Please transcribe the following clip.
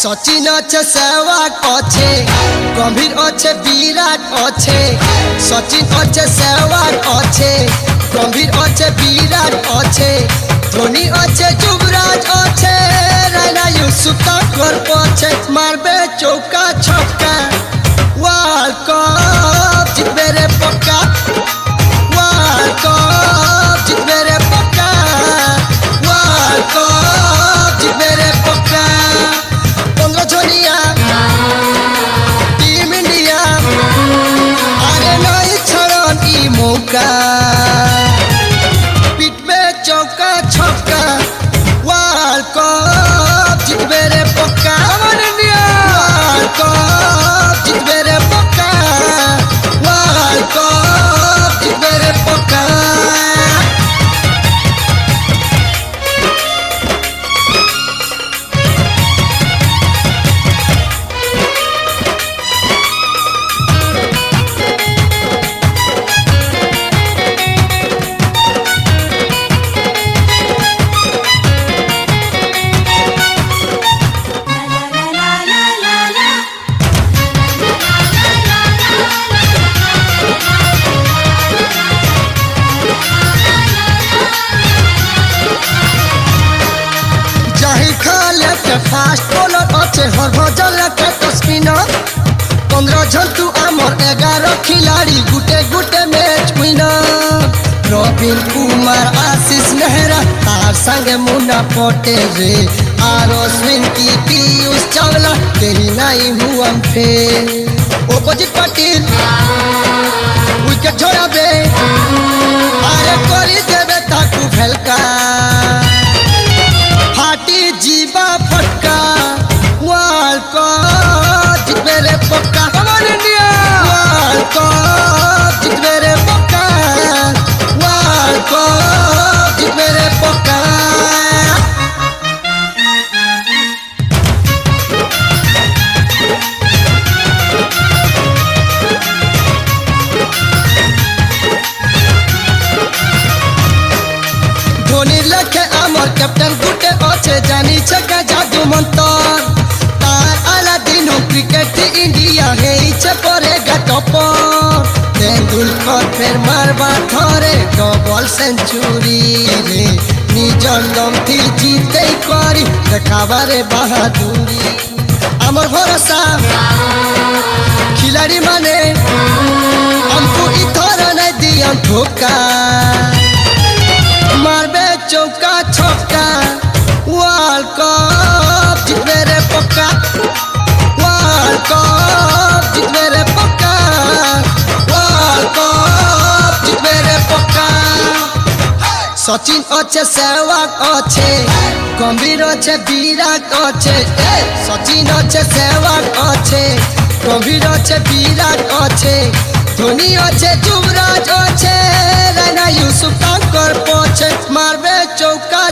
सचिन अच्छे सहवाग अच्छे गंभीर अच्छे विराट अच्छे सचिन अच्छे सहवाग अच्छे गंभीर अच्छे विराट अच्छे धोनी अच्छे युवराज अच्छे रायना यूसुफ कर पछे मारबे चौका छक्का वर्ल्ड कप जितबे रे पक्का वर्ल्ड कप जितबे रे पक्का वर्ल्ड कप जितबे रे पक्का 15 जनिया टीम इंडिया अरे नहीं छोड़न ई मौका पिटबे चौका छक्का वर्ल्ड कप जितबे रे पक्का इंडिया वर्ल्ड कप जितबे रे पक्का वर्ल्ड कप जितबे रे पक्का फास्ट बॉलर अच्छे हरभजन के तो स्पिनर 15 जंतु आमर 11 खिलाड़ी गुटे गुटे मैच विनर रविन कुमार आशीष नेहरा तार संगे मुन्ना पटेल रे आर अश्विन की पीयूष चावला तेरी नहीं हुआ फेल अपोजिट पार्टी विकेट छोड़ाबे अरे करी देबे ताकू भेलका फाटी जीवा फटका वर्ल्ड कप जितबे रे पक्का इंडिया वर्ल्ड कप जितबे रे पक्का वर्ल्ड कप जितबे रे पक्का धोनी लखे आमर कैप्टन गुटे अच्छे जानी छका जादू मंतर तार आला दिन क्रिकेट इंडिया है इच्छे परेगा टॉपर तेंदुलकर फिर मारबा थरे डबल सेंचुरी रे निजर दम थी जीते करी देखावा रे बहादुरी आमर भरोसा खिलाड़ी माने हमको इथर नहीं दिया धोखा मारबे चौका छक्का वर्ल्ड कप जितबे रे पक्का वर्ल्ड कप जितबे रे पक्का वर्ल्ड कप जितबे रे पक्का सचिन अच्छे सहवाग अच्छे गंभीर अच्छे विराट अच्छे सचिन अच्छे सहवाग अच्छे गंभीर अच्छे विराट अच्छे धोनी अच्छे युवराज अच्छे रायना यूसुफ कर पछे मारबे चौका